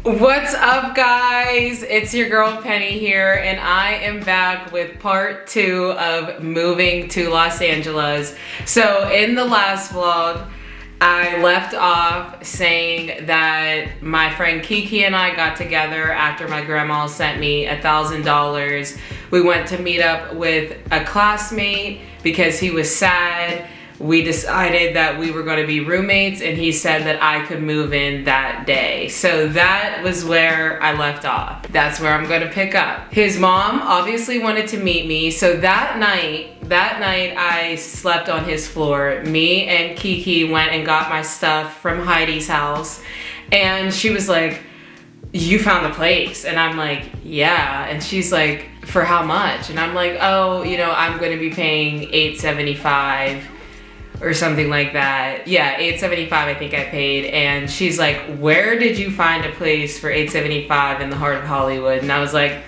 What's up, guys? It's your girl Penny here, and I am back with part 2 of moving to Los Angeles. So in the last vlog, I left off saying that my friend Kiki and I got together after my grandma sent me $1,000. We went to meet up with a classmate because he was sad. We decided that we were going to be roommates, and he said that I could move in that day. So that was where I left off. That's where I'm going to pick up. His mom obviously wanted to meet me, so that night I slept on his floor. Me and Kiki went and got my stuff from Heidi's house, and she was like, "You found the place?" And I'm like, "Yeah." And she's like, "For how much?" And I'm like, "Oh, you know, I'm going to be paying $875 or something like that." Yeah, $875 I think I paid. And she's like, "Where did you find a place for $875 in the heart of Hollywood?" And I was like,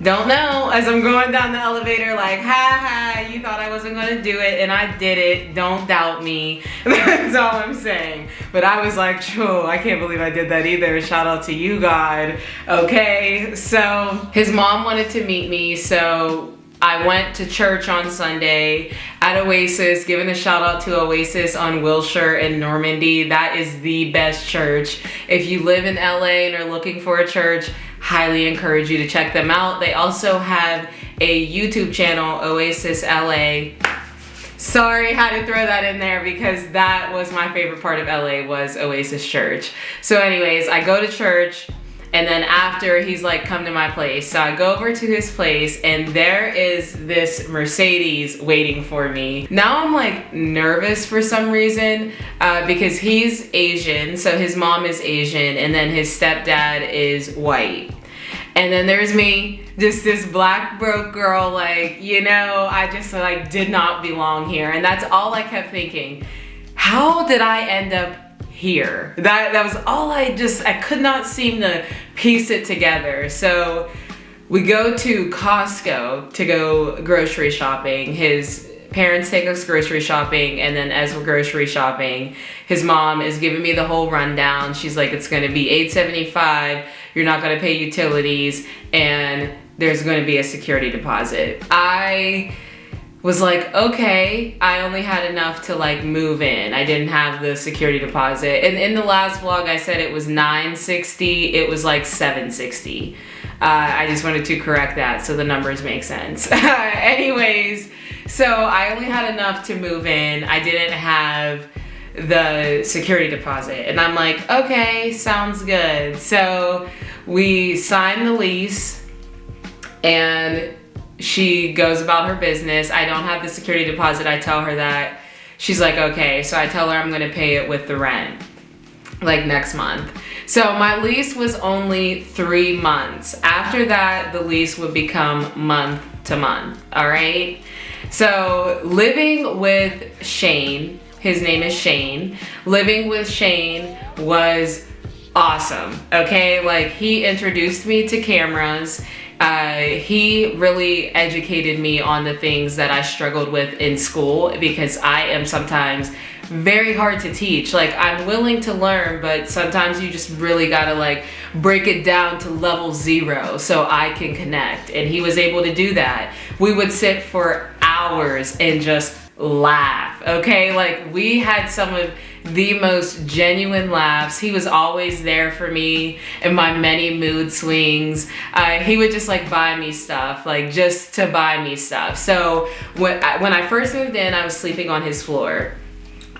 "Don't know," as I'm going down the elevator like, "Ha ha, you thought I wasn't gonna do it, and I did it. Don't doubt me." That's all I'm saying. But I was like, "True, I can't believe I did that either. Shout out to you, God." Okay, so his mom wanted to meet me, so I went to church on Sunday at Oasis, giving a shout out to Oasis on Wilshire in Normandy. That is the best church. If you live in LA and are looking for a church, highly encourage you to check them out. They also have a YouTube channel, Oasis LA. Sorry, had to throw that in there because that was my favorite part of LA, was Oasis Church. So anyways, I go to church. And then after, he's like, "Come to my place." So I go over to his place, and there is this Mercedes waiting for me. Now I'm like nervous for some reason because he's Asian, so his mom is Asian, and then his stepdad is white. And then there's me, just this black broke girl, like, you know, I just like did not belong here. And that's all I kept thinking. How did I end up here? That was all I could not seem to piece it together. So we go to Costco to go grocery shopping. His parents take us grocery shopping, and then as we're grocery shopping, his mom is giving me the whole rundown. She's like, "It's gonna be $875, you're not gonna pay utilities, and there's gonna be a security deposit." I was like, okay. I only had enough to like move in. I didn't have the security deposit. And in the last vlog, I said it was $960. It was like $760. I just wanted to correct that so the numbers make sense. Anyways, so I only had enough to move in. I didn't have the security deposit. And I'm like, okay, sounds good. So we signed the lease, and she goes about her business. I don't have the security deposit. I tell her that. She's like, okay. So I tell her I'm gonna pay it with the rent, like next month. So my lease was only 3 months. After that, the lease would become month to month, all right? So living with Shane, his name is Shane, living with Shane was awesome, okay? Like, he introduced me to cameras. He really educated me on the things that I struggled with in school, because I am sometimes very hard to teach. Like, I'm willing to learn, but sometimes you just really gotta like break it down to level 0 so I can connect. And he was able to do that. We would sit for hours and just laugh, okay? Like, we had some of the most genuine laughs. He was always there for me in my many mood swings. He would just like buy me stuff, like just to buy me stuff. So when I first moved in, I was sleeping on his floor.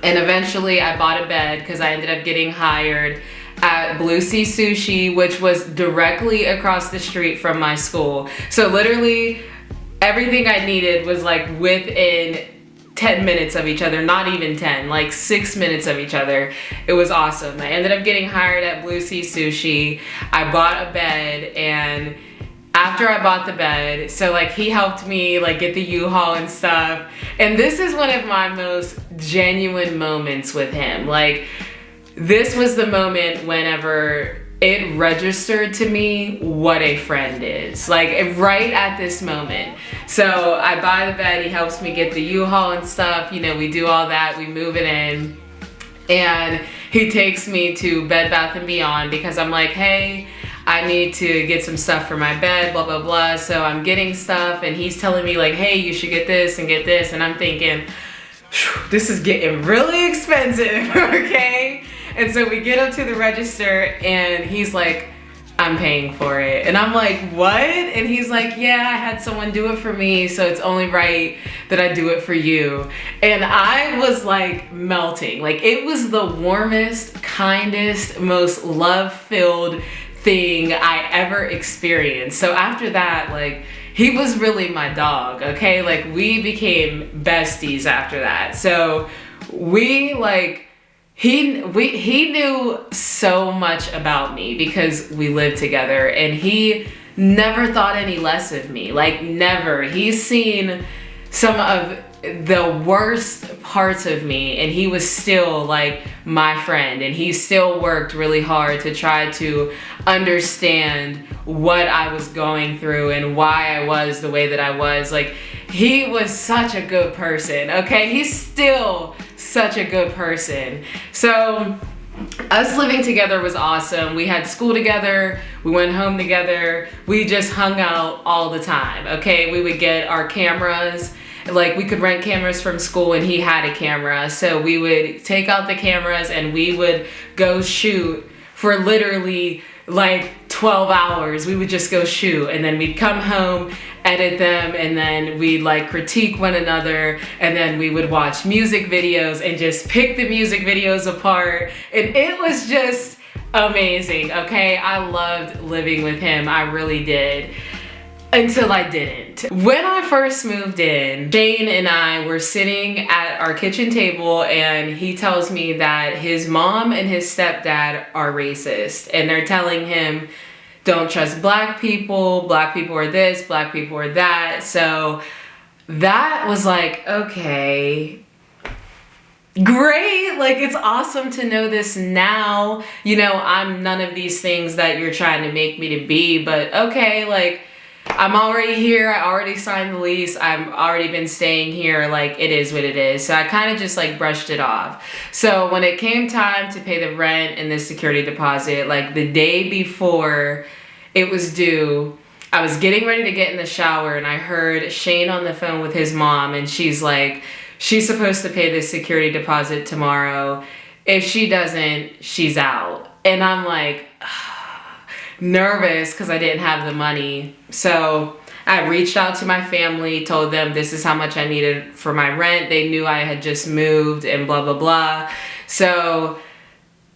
And eventually I bought a bed because I ended up getting hired at Blue Sea Sushi, which was directly across the street from my school. So literally everything I needed was like within 10 minutes of each other, not even 10, like 6 minutes of each other. It was awesome. I ended up getting hired at Blue Sea Sushi. I bought a bed, and after I bought the bed, so like he helped me like get the U-Haul and stuff. And this is one of my most genuine moments with him. Like, this was the moment whenever it registered to me what a friend is. Like, right at this moment. So I buy the bed, he helps me get the U-Haul and stuff. You know, we do all that, we move it in. And he takes me to Bed Bath & Beyond because I'm like, hey, I need to get some stuff for my bed, blah, blah, blah. So I'm getting stuff and he's telling me like, hey, you should get this and get this. And I'm thinking, this is getting really expensive, okay? And so we get up to the register and he's like, I'm paying for it. And I'm like, what? And he's like, yeah, I had someone do it for me, so it's only right that I do it for you. And I was like melting. Like, it was the warmest, kindest, most love-filled thing I ever experienced. So after that, like, he was really my dog, okay? Like, we became besties after that. So we like, he knew so much about me because we lived together, and he never thought any less of me, like never. He's seen some of the worst parts of me, and he was still like my friend, and he still worked really hard to try to understand what I was going through and why I was the way that I was. Like, he was such a good person, okay? He's still such a good person. So us living together was awesome. We had school together, we went home together, we just hung out all the time, okay? We would get our cameras, like we could rent cameras from school, and he had a camera. So we would take out the cameras and we would go shoot for literally like 12 hours. We would just go shoot, and then we'd come home, edit them, and then we'd like critique one another, and then we would watch music videos and just pick the music videos apart. And it was just amazing, okay? I loved living with him, I really did. Until I didn't. When I first moved in, Shane and I were sitting at our kitchen table, and he tells me that his mom and his stepdad are racist, and they're telling him, don't trust black people are this, black people are that. So that was like, okay, great, like it's awesome to know this now. You know, I'm none of these things that you're trying to make me to be, but okay, like, I'm already here, I already signed the lease, I've already been staying here, like it is what it is. So I kind of just like brushed it off. So when it came time to pay the rent and the security deposit, like the day before it was due, I was getting ready to get in the shower, and I heard Shane on the phone with his mom, and she's like, she's supposed to pay the security deposit tomorrow. If she doesn't, she's out. And I'm like, nervous because I didn't have the money. So I reached out to my family, told them this is how much I needed for my rent. They knew I had just moved and blah, blah, blah. So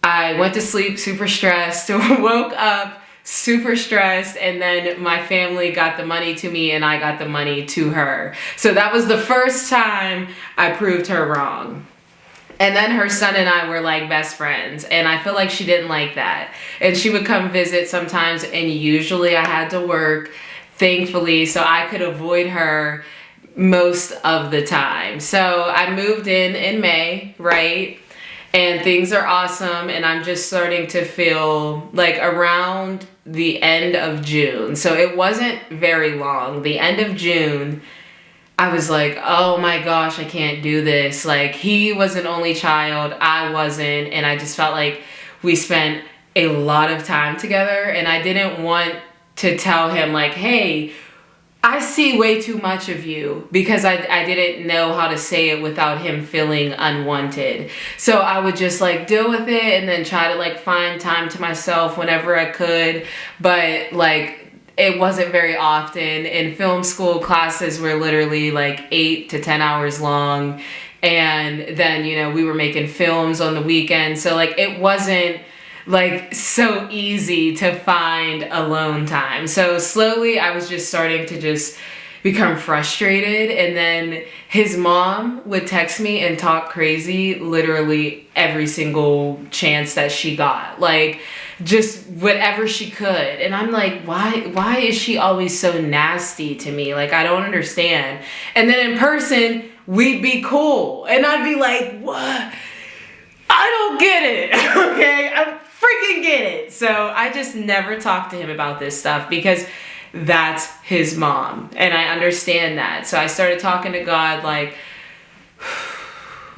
I went to sleep super stressed, woke up super stressed, and then my family got the money to me and I got the money to her. So that was the first time I proved her wrong. And then her son and I were like best friends, and I feel like she didn't like that. And she would come visit sometimes, and usually I had to work, thankfully, so I could avoid her most of the time. So I moved in May, right? And things are awesome, and I'm just starting to feel like around the end of June. So it wasn't very long. The end of June, I was like, oh my gosh, I can't do this. Like, he was an only child, I wasn't, and I just felt like we spent a lot of time together, and I didn't want to tell him like, hey, I see way too much of you, because I didn't know how to say it without him feeling unwanted. So I would just like deal with it and then try to like find time to myself whenever I could, but like, it wasn't very often. In film school, classes were literally like 8 to 10 hours long. And then, you know, we were making films on the weekend. So like, it wasn't like so easy to find alone time. So slowly I was just starting to just become frustrated. And then his mom would text me and talk crazy literally every single chance that she got. Like, just whatever she could. And I'm like, why is she always so nasty to me? Like, I don't understand. And then in person, we'd be cool. And I'd be like, what? I don't get it, okay? I freaking get it. So I just never talked to him about this stuff because that's his mom. And I understand that. So I started talking to God like,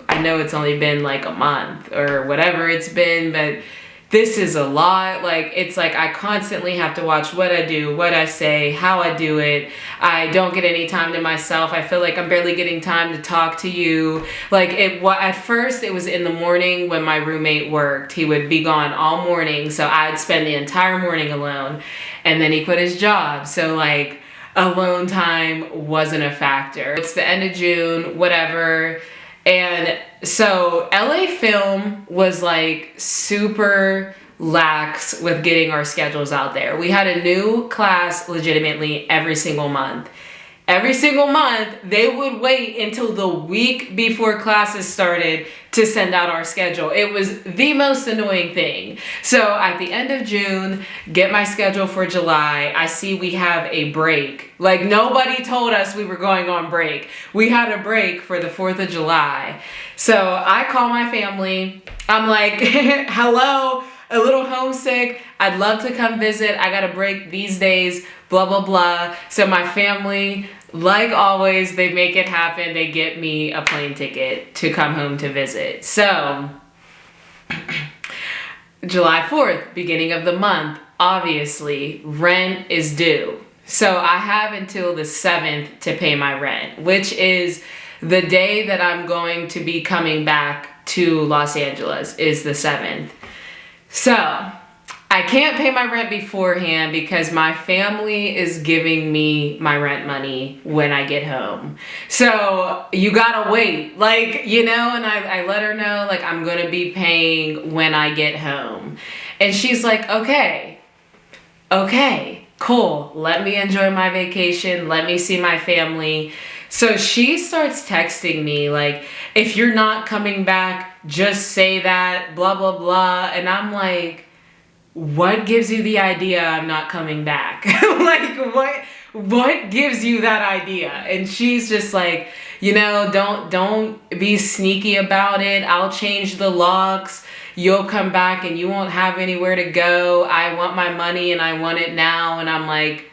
I know it's only been like a month or whatever it's been, but this is a lot. Like, it's like I constantly have to watch what I do, what I say, how I do it. I don't get any time to myself. I feel like I'm barely getting time to talk to you. Like, at first it was in the morning when my roommate worked. He would be gone all morning, so I'd spend the entire morning alone. And then he quit his job. So like, alone time wasn't a factor. It's the end of June, whatever. And so LA Film was like super lax with getting our schedules out there. We had a new class legitimately every single month. Every single month, they would wait until the week before classes started to send out our schedule. It was the most annoying thing. So at the end of June, get my schedule for July. I see we have a break. Like, nobody told us we were going on break. We had a break for the 4th of July. So I call my family. I'm like, hello, a little homesick. I'd love to come visit. I got a break these days, blah, blah, blah. So my family, like always, they make it happen. They get me a plane ticket to come home to visit. So July 4th, beginning of the month, obviously rent is due. So I have until the 7th to pay my rent, which is the day that I'm going to be coming back to Los Angeles, is the 7th. So I can't pay my rent beforehand because my family is giving me my rent money when I get home. So you gotta wait, like, you know, and I let her know, like, I'm gonna be paying when I get home. And she's like, okay, cool. Let me enjoy my vacation. Let me see my family. So she starts texting me like, if you're not coming back, just say that, blah, blah, blah. And I'm like, what gives you the idea I'm not coming back? Like, what gives you that idea? And she's just like, you know, don't be sneaky about it. I'll change the locks. You'll come back and you won't have anywhere to go. I want my money and I want it now. And I'm like,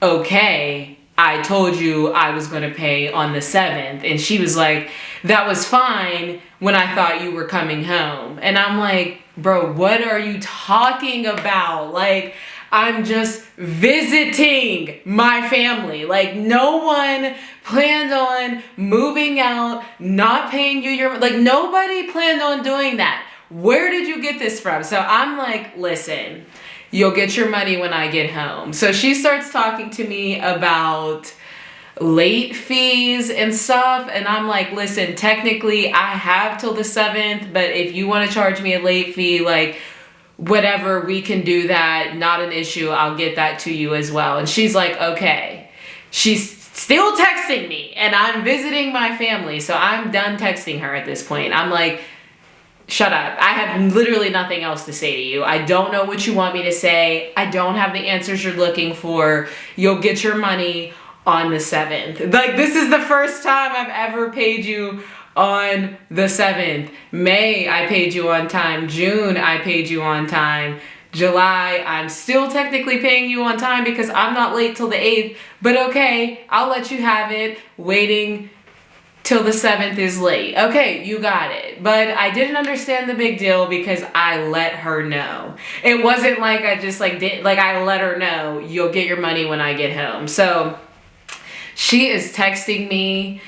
okay, I told you I was going to pay on the 7th. And she was like, that was fine when I thought you were coming home. And I'm like, bro, what are you talking about? Like, I'm just visiting my family. Like, no one planned on moving out, not paying you your, like, nobody planned on doing that. Where did you get this from? So I'm like, listen, you'll get your money when I get home. So she starts talking to me about late fees and stuff, and I'm like, listen, technically I have till the 7th, but if you want to charge me a late fee, like, whatever, we can do that, not an issue, I'll get that to you as well. And she's like, okay. She's still texting me, and I'm visiting my family, so I'm done texting her at this point. I'm like, shut up. I have literally nothing else to say to you. I don't know what you want me to say. I don't have the answers you're looking for. You'll get your money on the 7th. Like, this is the first time I've ever paid you on the 7th. May, I paid you on time. June, I paid you on time. July, I'm still technically paying you on time because I'm not late till the 8th. But okay, I'll let you have it. Waiting till the 7th is late. Okay, you got it. But I didn't understand the big deal because I let her know. It wasn't like I just I let her know, you'll get your money when I get home. So she is texting me,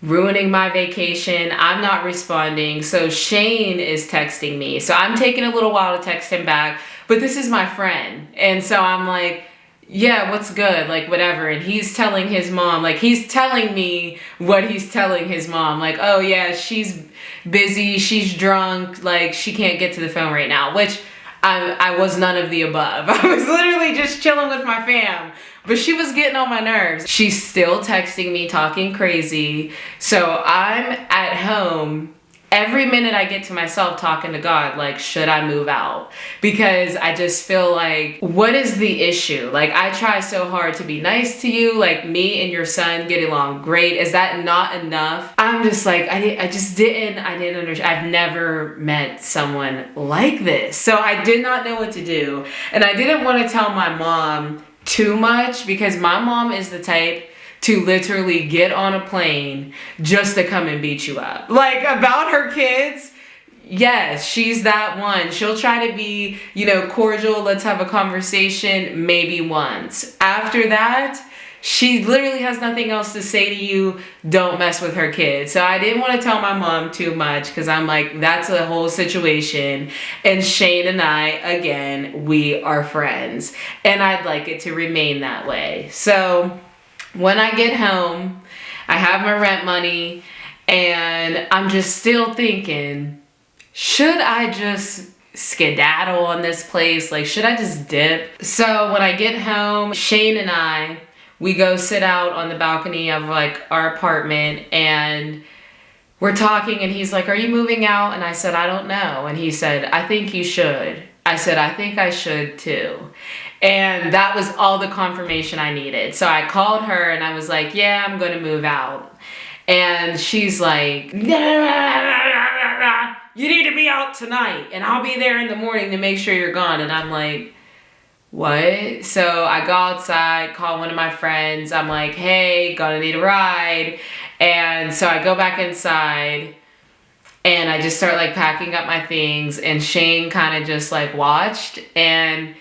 ruining my vacation. I'm not responding. So Shane is texting me. So I'm taking a little while to text him back, but this is my friend. And so I'm like, yeah, what's good? Like, whatever. And he's telling his mom, like, he's telling me what he's telling his mom. Like, oh yeah, she's busy, she's drunk, like, she can't get to the phone right now, which I was none of the above. I was literally just chilling with my fam, but she was getting on my nerves. She's still texting me, talking crazy. So I'm at home. Every minute I get to myself talking to God, like, should I move out? Because I just feel like, what is the issue? Like, I try so hard to be nice to you. Like, me and your son get along great. Is that not enough? I'm just like, I didn't understand. I've never met someone like this. So I did not know what to do. And I didn't want to tell my mom too much because my mom is the type to literally get on a plane just to come and beat you up. Like, about her kids, yes, she's that one. She'll try to be, cordial, let's have a conversation, maybe once. After that, she literally has nothing else to say to you. Don't mess with her kids. So I didn't want to tell my mom too much because I'm like, that's a whole situation. And Shane and I, again, we are friends. And I'd like it to remain that way. So when I get home, I have my rent money and I'm just still thinking, should I just skedaddle on this place? Like, should I just dip? So when I get home, Shane and I, we go sit out on the balcony of like our apartment and we're talking and he's like, are you moving out? And I said, I don't know. And he said, I think you should. I said, I think I should too. And that was all the confirmation I needed. So I called her and I was like, yeah, I'm going to move out. And she's like, you need to be out tonight and I'll be there in the morning to make sure you're gone. And I'm like, what? So I go outside, call one of my friends. I'm like, hey, gonna need a ride. And so I go back inside and I just start like packing up my things and Shane kind of just like watched. And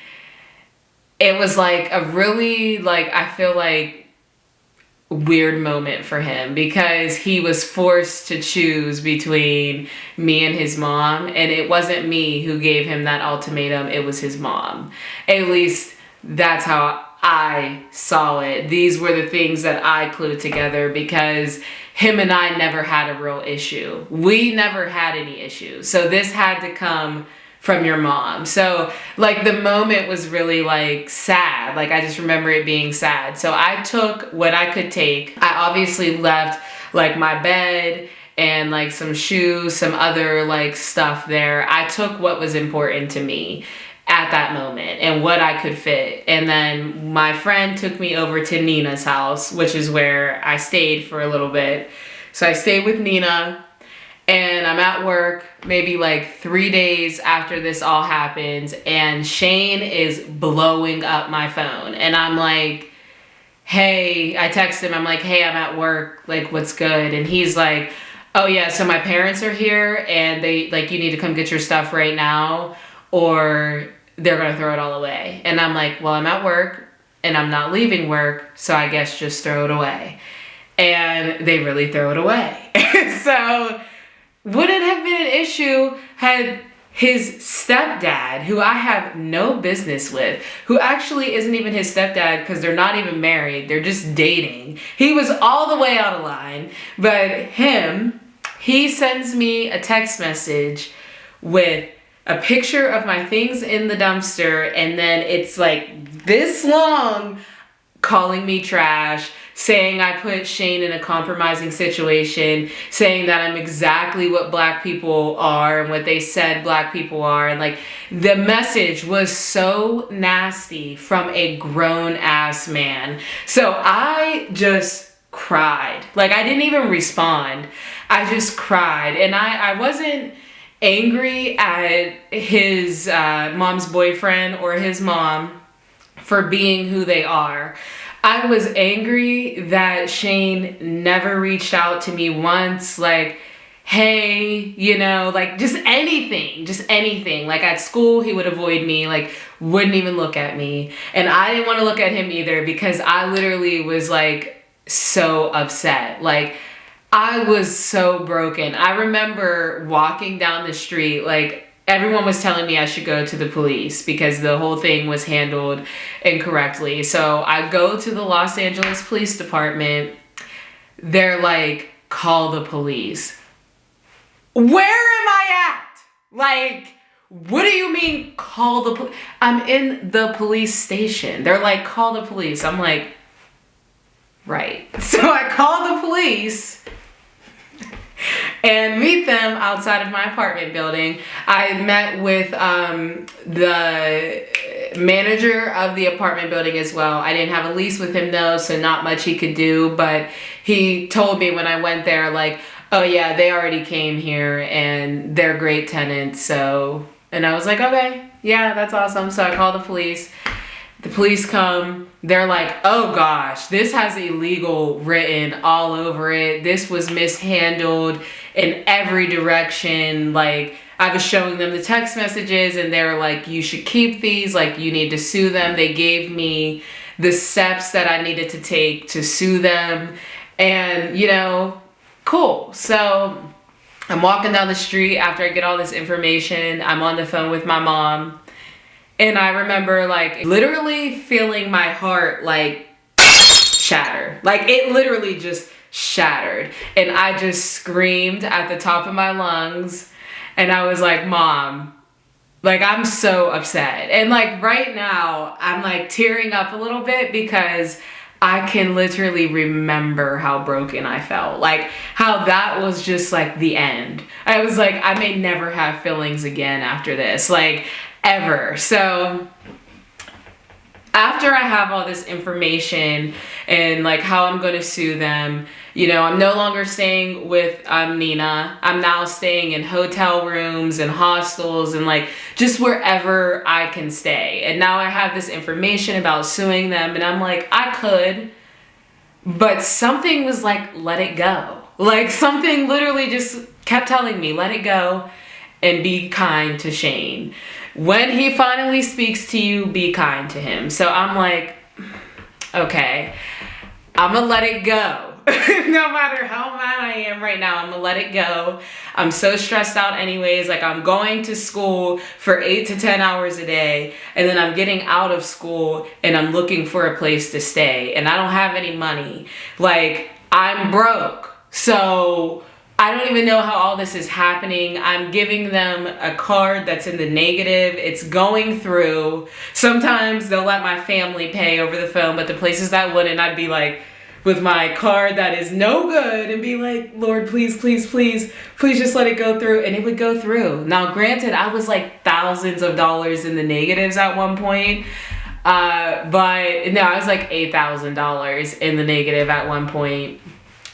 it was like a really I feel like weird moment for him because he was forced to choose between me and his mom, and it wasn't me who gave him that ultimatum, it was his mom. At least that's how I saw it. These were the things that I clued together because him and I never had a real issue. We never had any issues. So this had to come from your mom. So like the moment was really like sad. Like I just remember it being sad. So I took what I could take. I obviously left like my bed and like some shoes, some other like stuff there. I took what was important to me at that moment and what I could fit. And then my friend took me over to Nina's house, which is where I stayed for a little bit. So I stayed with Nina. And I'm at work maybe like 3 days after this all happens and Shane is blowing up my phone. And I'm like, hey, I text him, I'm like, hey, I'm at work, like what's good? And he's like, oh yeah, so my parents are here and they like, you need to come get your stuff right now or they're gonna throw it all away. And I'm like, well, I'm at work and I'm not leaving work, so I guess just throw it away. And they really throw it away. So would it have been an issue had his stepdad, who I have no business with, who actually isn't even his stepdad because they're not even married, they're just dating. He was all the way out of line, but he sends me a text message with a picture of my things in the dumpster and then it's like this long calling me trash, saying I put Shane in a compromising situation, saying that I'm exactly what black people are and what they said black people are. And like the message was so nasty from a grown ass man. So I just cried. Like I didn't even respond. I just cried. And I wasn't angry at his mom's boyfriend or his mom for being who they are. I was angry that Shane never reached out to me once, like, hey, like just anything. Like at school, he would avoid me, like wouldn't even look at me. And I didn't want to look at him either because I literally was like so upset. Like I was so broken. I remember walking down the street, like everyone was telling me I should go to the police because the whole thing was handled incorrectly. So I go to the Los Angeles Police Department. They're like, call the police. Where am I at? Like, what do you mean call the police? I'm in the police station. They're like, call the police. I'm like, right. So I call the police and meet them outside of my apartment building. I met with the manager of the apartment building as well. I didn't have a lease with him though, so not much he could do, but he told me when I went there, like, oh yeah, they already came here and they're great tenants, so, and I was like, okay, yeah, that's awesome. So I called the police. The police come, they're like, oh gosh, this has illegal written all over it. This was mishandled in every direction. Like, I was showing them the text messages and they were like, you should keep these, like you need to sue them. They gave me the steps that I needed to take to sue them. And, you know, cool. So I'm walking down the street after I get all this information. I'm on the phone with my mom. And I remember like literally feeling my heart like shatter. Like it literally just shattered. And I just screamed at the top of my lungs. And I was like, Mom, like I'm so upset. And like right now I'm like tearing up a little bit because I can literally remember how broken I felt. Like how that was just like the end. I was like, I may never have feelings again after this. Like ever. So after I have all this information and like how I'm going to sue them, you know, I'm no longer staying with Nina. I'm now staying in hotel rooms and hostels and like just wherever I can stay. And now I have this information about suing them and I'm like, I could, but something was like, let it go. Like something literally just kept telling me, let it go and be kind to Shane. When he finally speaks to you, be kind to him. So I'm like, okay, I'm gonna let it go. No matter how mad I am right now, I'm gonna let it go. I'm so stressed out anyways. Like I'm going to school for 8 to 10 hours a day. And then I'm getting out of school and I'm looking for a place to stay. And I don't have any money. Like I'm broke. So I don't even know how all this is happening. I'm giving them a card that's in the negative. It's going through. Sometimes they'll let my family pay over the phone, but the places that wouldn't, I'd be like with my card that is no good and be like, Lord, please, please, please, please just let it go through. And it would go through. Now, granted, I was like thousands of dollars in the negatives at one point. But no, I was like $8,000 in the negative at one point.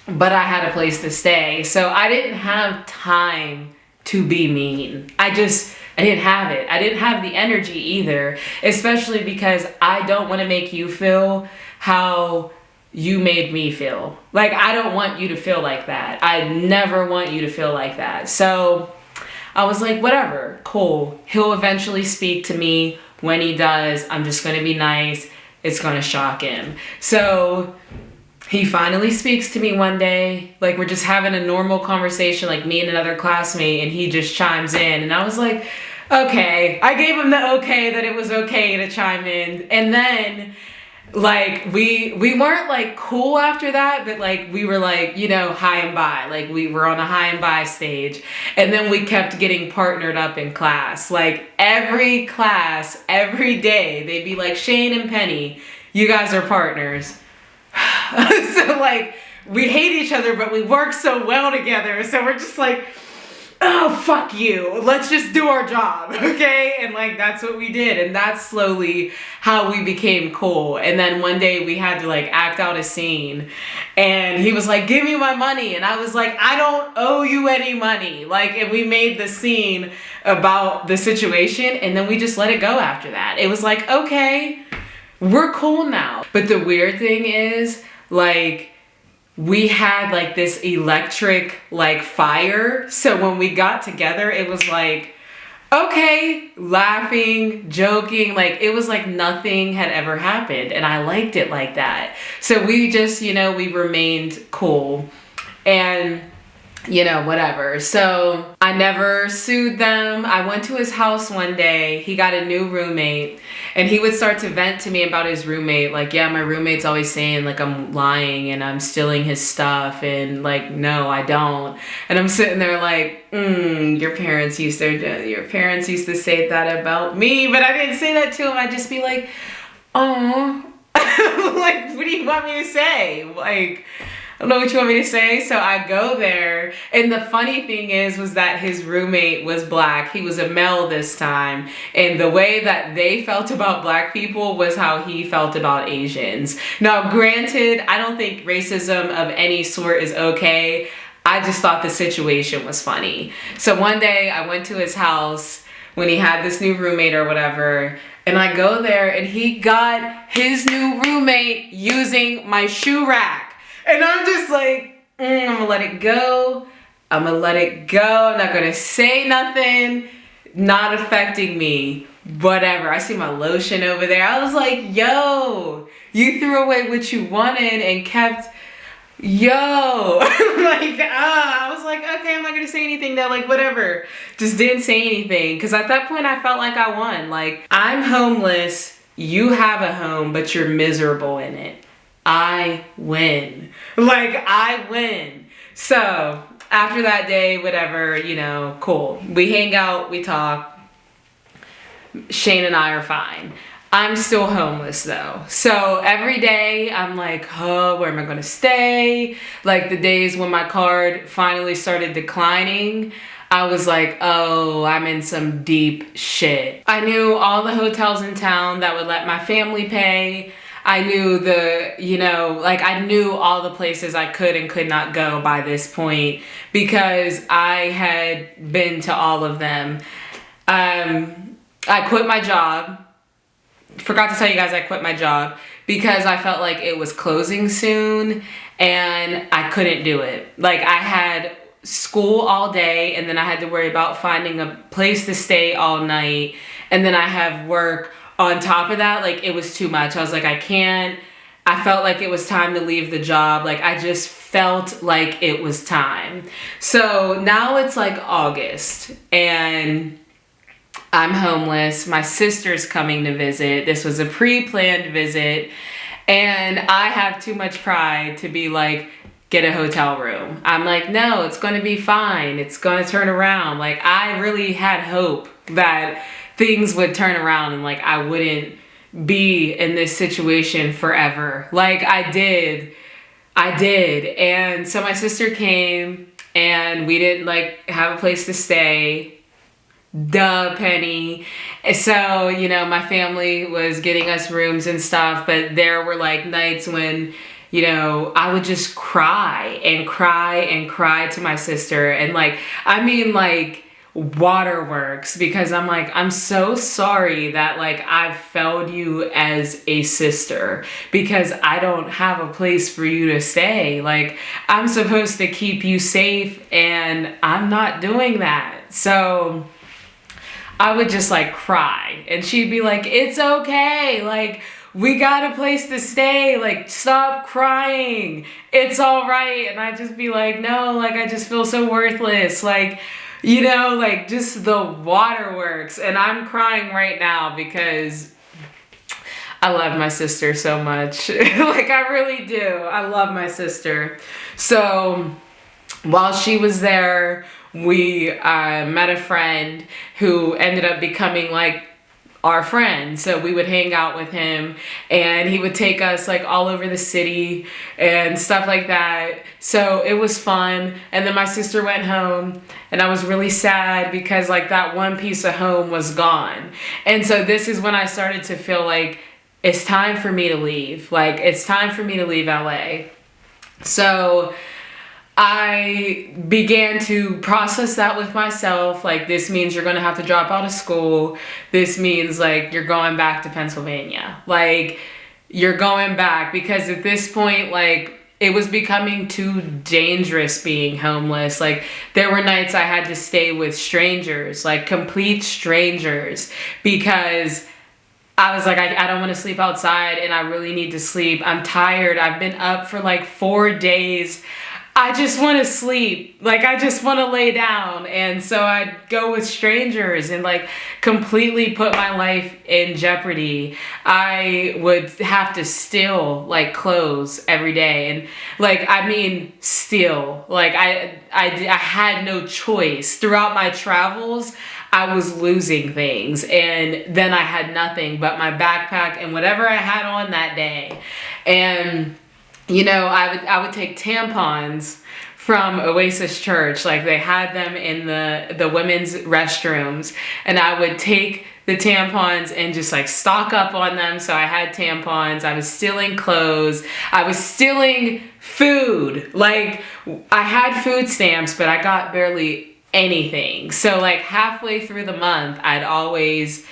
But I had a place to stay. So I didn't have time to be mean. I didn't have it. I didn't have the energy either, especially because I don't want to make you feel how you made me feel. Like, I don't want you to feel like that. I never want you to feel like that. So I was like, whatever, cool. He'll eventually speak to me. When he does, I'm just going to be nice. It's going to shock him. So he finally speaks to me one day, like we're just having a normal conversation, like me and another classmate, and he just chimes in. And I was like, okay. I gave him the okay that it was okay to chime in. And then like we weren't like cool after that, but like we were like, you know, high and by. Like we were on a high and by stage. And then we kept getting partnered up in class. Like every class, every day, they'd be like, Shane and Penny, you guys are partners. So like we hate each other, but we work so well together. So we're just like, oh, fuck you. Let's just do our job. Okay. And like, that's what we did. And that's slowly how we became cool. And then one day we had to like act out a scene and he was like, give me my money. And I was like, I don't owe you any money. Like, and we made the scene about the situation and then we just let it go after that. It was like, okay, we're cool now. But the weird thing is, like, we had like this electric like fire. So when we got together, it was like, okay, laughing, joking, like it was like nothing had ever happened. And I liked it like that. So we just, you know, we remained cool and, you know, whatever. So I never sued them. I went to his house one day. He got a new roommate and he would start to vent to me about his roommate. Like, yeah, my roommate's always saying like I'm lying and I'm stealing his stuff. And like, no, I don't. And I'm sitting there like, your parents used to say that about me, but I didn't say that to him. I'd just be like, oh, like, what do you want me to say? Like, I don't know what you want me to say. So I go there. And the funny thing was that his roommate was black. He was a male this time. And the way that they felt about black people was how he felt about Asians. Now, granted, I don't think racism of any sort is okay. I just thought the situation was funny. So one day I went to his house when he had this new roommate or whatever. And I go there and he got his new roommate using my shoe rack. And I'm just like, I'm gonna let it go. I'm gonna let it go. I'm not gonna say nothing. Not affecting me. Whatever. I see my lotion over there. I was like, yo, you threw away what you wanted and kept, I was like, okay, I'm not gonna say anything now, like, whatever. Just didn't say anything, because at that point I felt like I won. Like, I'm homeless, you have a home, but you're miserable in it. I win. Like, I win. So, after that day, whatever, you know, cool. We hang out, we talk. Shane and I are fine. I'm still homeless though. So every day I'm like, oh, where am I gonna stay? Like the days when my card finally started declining, I was like, oh, I'm in some deep shit. I knew all the hotels in town that would let my family pay. I knew I knew all the places I could and could not go by this point because I had been to all of them. I quit my job. Forgot to tell you guys I quit my job because I felt like it was closing soon and I couldn't do it. Like I had school all day and then I had to worry about finding a place to stay all night and then I have work on top of that. Like it was too much. I was like, I can't. I felt like it was time to leave the job. Like I just felt like it was time. So now it's like August and I'm homeless. My sister's coming to visit. This was a pre-planned visit. And I have too much pride to be like, get a hotel room. I'm like, no, it's going to be fine. It's going to turn around. Like, I really had hope that things would turn around and like, I wouldn't be in this situation forever. Like I did. And so my sister came and we didn't like have a place to stay. Duh, Penny. So, you know, my family was getting us rooms and stuff, but there were like nights when, you know, I would just cry and cry and cry to my sister. And like, I mean like waterworks because I'm like, I'm so sorry that like I've failed you as a sister because I don't have a place for you to stay. Like I'm supposed to keep you safe and I'm not doing that. So I would just like cry and she'd be like, it's okay. Like we got a place to stay. Like stop crying. It's all right. And I'd just be like, no, like I just feel so worthless. Like, you know, like just the waterworks. And I'm crying right now because I love my sister so much. Like I really do. I love my sister. So while she was there, we met a friend who ended up becoming like our friend. So we would hang out with him and he would take us like all over the city and stuff like that. So it was fun. And then my sister went home and I was really sad because like that one piece of home was gone. And so this is when I started to feel like it's time for me to leave. Like it's time for me to leave LA. So I began to process that with myself. Like, this means you're going to have to drop out of school. This means, like, you're going back to Pennsylvania. Like, you're going back because at this point, like, it was becoming too dangerous being homeless. Like, there were nights I had to stay with strangers, like, complete strangers, because I was like, I don't want to sleep outside and I really need to sleep. I'm tired. I've been up for, like, 4 days. I just want to sleep. Like, I just want to lay down. And so I'd go with strangers and like completely put my life in jeopardy. I would have to steal like clothes every day. And like, I mean, steal. Like I had no choice. Throughout my travels, I was losing things. And then I had nothing but my backpack and whatever I had on that day. And you know, I would take tampons from Oasis Church. Like they had them in the women's restrooms, and I would take the tampons and just like stock up on them. So I had tampons. I was stealing clothes. I was stealing food. Like I had food stamps, but I got barely anything. So like halfway through the month, I'd always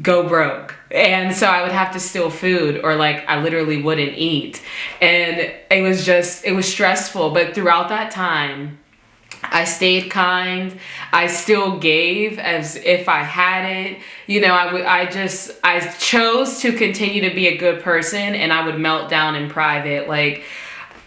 go broke. And so I would have to steal food, or like I literally wouldn't eat. And it was stressful. But throughout that time, I stayed kind. I still gave as if I had it. You know, I chose to continue to be a good person, and I would melt down in private. Like,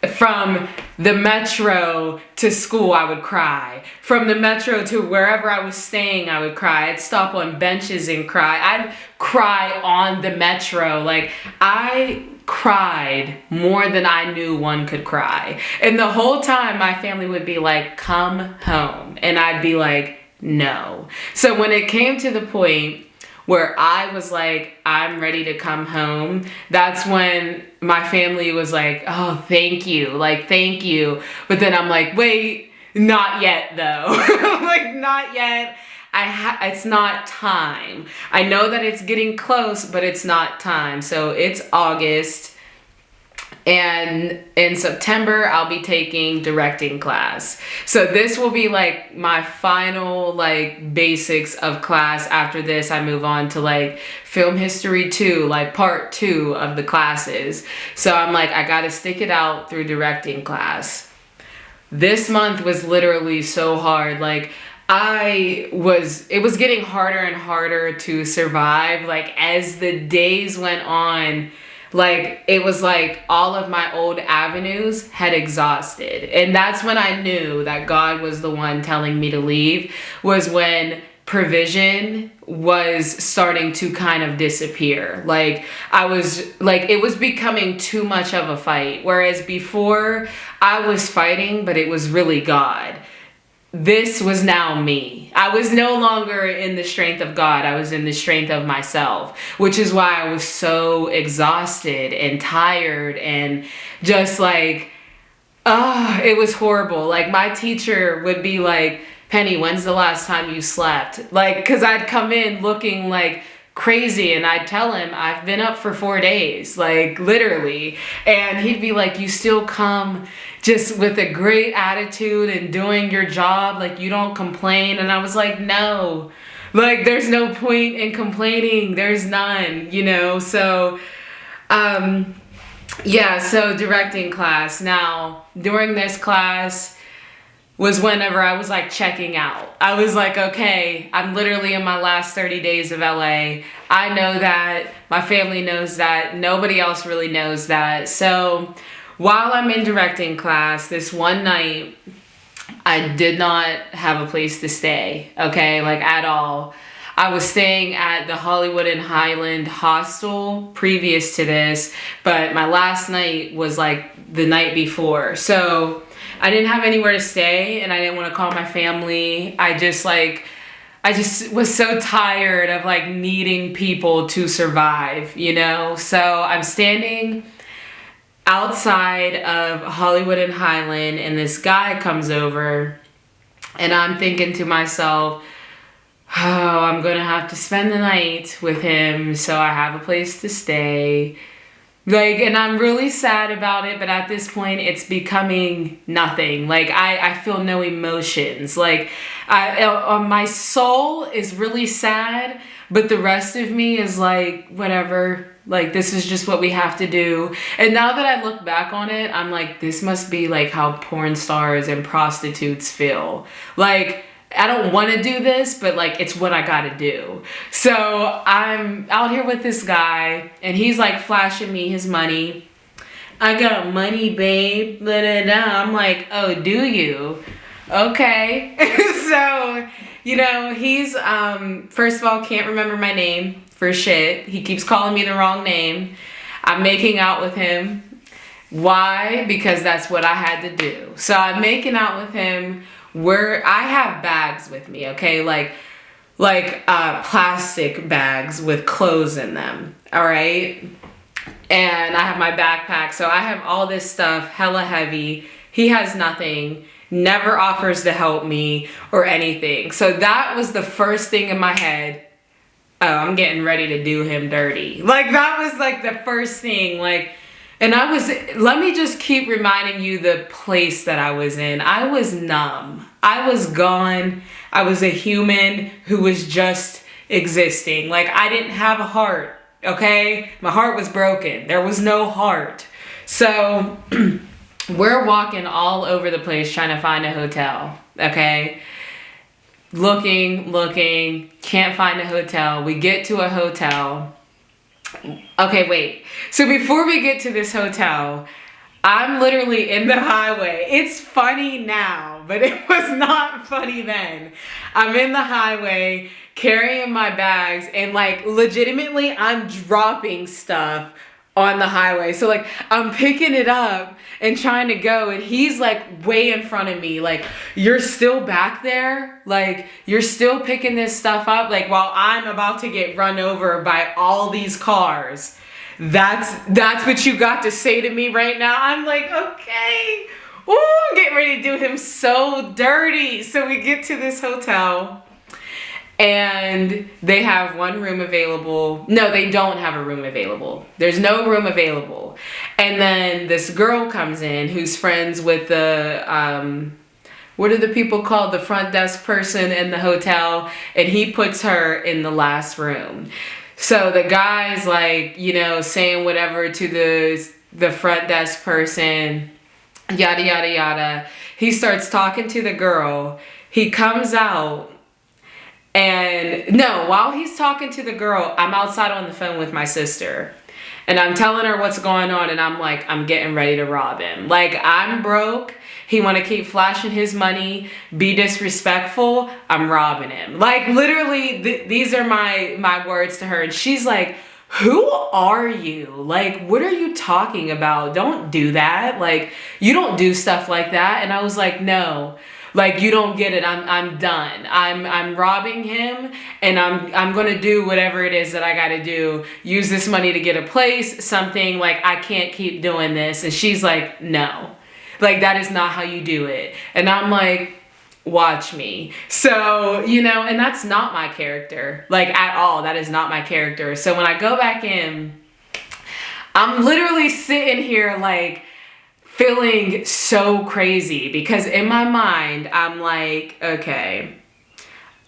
from the metro to school, I would cry. From the metro to wherever I was staying, I would cry. I'd stop on benches and cry. I'd cry on the metro. Like, I cried more than I knew one could cry. And the whole time my family would be like, come home. And I'd be like, no. So when it came to the point where I was like, I'm ready to come home, that's when my family was like, oh, thank you. Like, thank you. But then I'm like, wait, not yet though. Like, not yet. It's not time. I know that it's getting close, but it's not time. So it's August. And in September, I'll be taking directing class. So this will be like my final like basics of class. After this, I move on to like film history 2, like part 2 of the classes. So I'm like, I gotta stick it out through directing class. This month was literally so hard. Like, it was getting harder and harder to survive. Like, as the days went on, like, it was like all of my old avenues had exhausted. And that's when I knew that God was the one telling me to leave, was when provision was starting to kind of disappear. Like, it was becoming too much of a fight. Whereas before I was fighting, but it was really God. This was now me. I was no longer in the strength of God. I was in the strength of myself, which is why I was so exhausted and tired and just like, it was horrible. Like, my teacher would be like, Penny, when's the last time you slept? Like, because I'd come in looking like crazy, and I'd tell him I've been up for 4 days, like, literally. And he'd be like, you still come just with a great attitude and doing your job, like, you don't complain. And I was like, no, like, there's no point in complaining. There's none, you know? So yeah, so directing class. Now, during this class was whenever I was like checking out. I was like, okay, I'm literally in my last 30 days of LA. I know that, my family knows that, nobody else really knows that. So while I'm in directing class, this one night, I did not have a place to stay, okay, like, at all. I was staying at the Hollywood and Highland hostel previous to this, but my last night was like the night before. So I didn't have anywhere to stay, and I didn't want to call my family. I just was so tired of like needing people to survive, you know? So I'm standing outside of Hollywood and Highland, and this guy comes over, and I'm thinking to myself, oh, I'm gonna have to spend the night with him so I have a place to stay. Like, and I'm really sad about it, but at this point, it's becoming nothing. Like, I feel no emotions. Like, my soul is really sad, but the rest of me is like, whatever. Like, this is just what we have to do. And now that I look back on it, I'm like, this must be like how porn stars and prostitutes feel. Like, I don't want to do this, but like, it's what I gotta do. So I'm out here with this guy, and he's like flashing me his money. I got money, babe. Blah, blah, blah. I'm like, oh, do you? Okay. So, you know, he's, first of all, can't remember my name for shit. He keeps calling me the wrong name. I'm making out with him. Why? Because that's what I had to do. So I'm making out with him. I have bags with me, okay, like plastic bags with clothes in them, all right? And I have my backpack, so I have all this stuff, hella heavy. He has nothing, never offers to help me or anything. So that was the first thing in my head. Oh, I'm getting ready to do him dirty. Like, that was like the first thing, like. And let me just keep reminding you the place that I was in. I was numb. I was gone. I was a human who was just existing. Like, I didn't have a heart, okay? My heart was broken. There was no heart. So we're walking all over the place trying to find a hotel, okay? Looking, can't find a hotel. We get to a hotel. Okay, wait. So before we get to this hotel, I'm literally in the highway. It's funny now, but it was not funny then. I'm in the highway carrying my bags, and like legitimately I'm dropping stuff on the highway. So like I'm picking it up and trying to go, and he's like way in front of me. Like, you're still back there? Like, you're still picking this stuff up? Like, while I'm about to get run over by all these cars. That's what you got to say to me right now? I'm like, okay. Ooh, I'm getting ready to do him so dirty. So we get to this hotel, and they have one room available. No, they don't have a room available. There's no room available. And then this girl comes in who's friends with the, what are the people called? The front desk person in the hotel. And he puts her in the last room. So the guy's like, you know, saying whatever to the front desk person, yada, yada, yada. He starts talking to the girl. He comes out. And no, while he's talking to the girl, I'm outside on the phone with my sister. And I'm telling her what's going on. And I'm like, I'm getting ready to rob him. Like, I'm broke. He want to keep flashing his money, be disrespectful. I'm robbing him. Like, literally, these are my words to her. And she's like, who are you? Like, what are you talking about? Don't do that. Like, you don't do stuff like that. And I was like, no. Like, you don't get it. I'm done. I'm robbing him, and I'm gonna do whatever it is that I gotta do. Use this money to get a place, something. Like, I can't keep doing this. And she's like, no. Like, that is not how you do it. And I'm like, watch me. So, you know, and that's not my character. Like, at all. That is not my character. So when I go back in, I'm literally sitting here like feeling so crazy, because in my mind, I'm like, okay,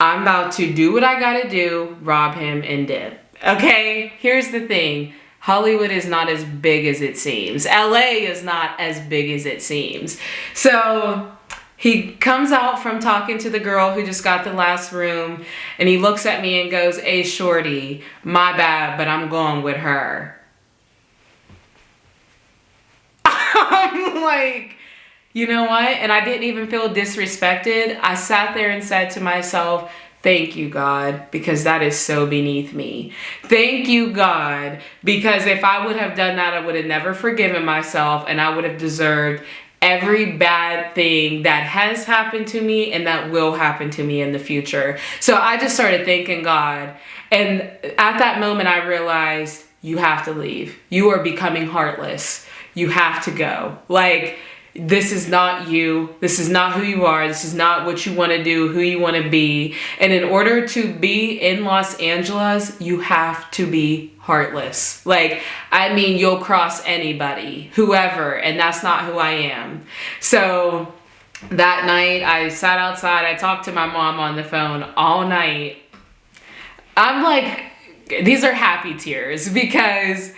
I'm about to do what I gotta do, rob him and dip. Okay, here's the thing. Hollywood is not as big as it seems. LA is not as big as it seems. So he comes out from talking to the girl who just got the last room, and he looks at me and goes, hey, shorty, my bad, but I'm going with her. I'm like, you know what? And I didn't even feel disrespected. I sat there and said to myself, thank you, God, because that is so beneath me. Thank you, God, because if I would have done that, I would have never forgiven myself, and I would have deserved every bad thing that has happened to me and that will happen to me in the future. So I just started thanking God. And at that moment, I realized, you have to leave. You are becoming heartless. You have to go. Like, this is not you. This is not who you are. This is not what you want to do, who you want to be. And in order to be in Los Angeles, you have to be heartless. Like, I mean, you'll cross anybody, whoever, and that's not who I am. So that night, I sat outside. I talked to my mom on the phone all night. I'm like, these are happy tears, because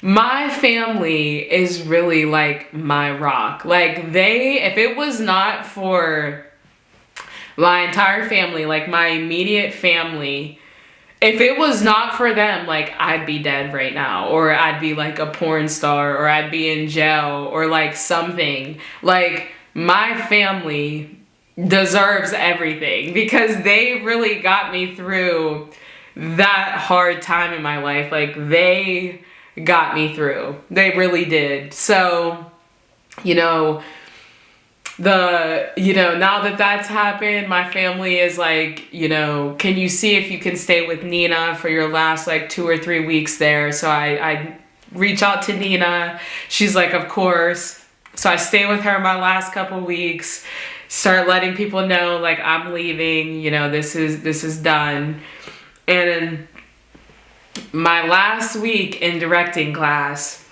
my family is really like my rock. Like, if it was not for my entire family, like my immediate family, if it was not for them, like, I'd be dead right now, or I'd be like a porn star, or I'd be in jail, or like something. Like, my family deserves everything, because they really got me through that hard time in my life. Like, they got me through. They really did. So, now that that's happened, my family is like, can you see if you can stay with Nina for your last like 2 or 3 weeks there? So I reach out to Nina. She's like, of course. So I stay with her my last couple weeks, start letting people know, like, I'm leaving, this is done. And my last week in directing class,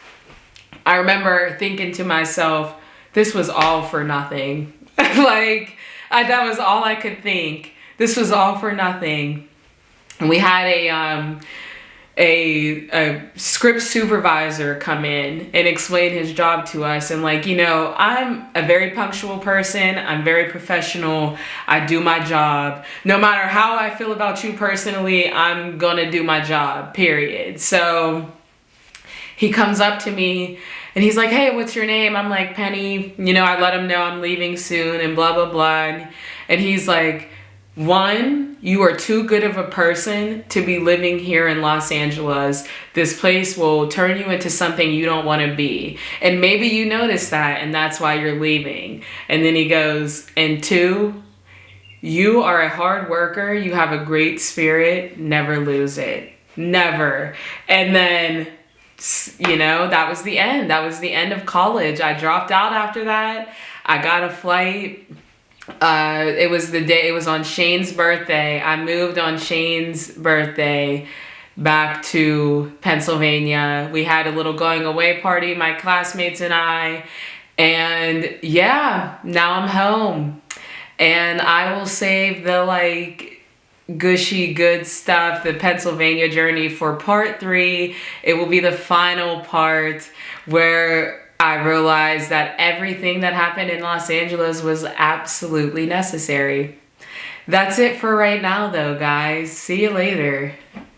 I remember thinking to myself, this was all for nothing. That was all I could think. This was all for nothing. And we had a script supervisor come in and explain his job to us. And like, you know, I'm a very punctual person. I'm very professional. I do my job. No matter how I feel about you personally, I'm gonna do my job, period. So he comes up to me and he's like, hey, what's your name? I'm like, Penny. You know, I let him know I'm leaving soon and blah, blah, blah. And he's like, one, you are too good of a person to be living here in Los Angeles. This place will turn you into something you don't want to be. And maybe you notice that, and that's why you're leaving. And then he goes, and two, you are a hard worker. You have a great spirit. Never lose it. Never. And then, you know, that was the end. That was the end of college. I dropped out after that. I got a flight. It was on Shane's birthday. I moved on Shane's birthday back to Pennsylvania. We had a little going away party, my classmates and I. And yeah, now I'm home. And I will save the like gushy good stuff, the Pennsylvania journey, for part 3. It will be the final part where I realized that everything that happened in Los Angeles was absolutely necessary. That's it for right now though, guys. See you later.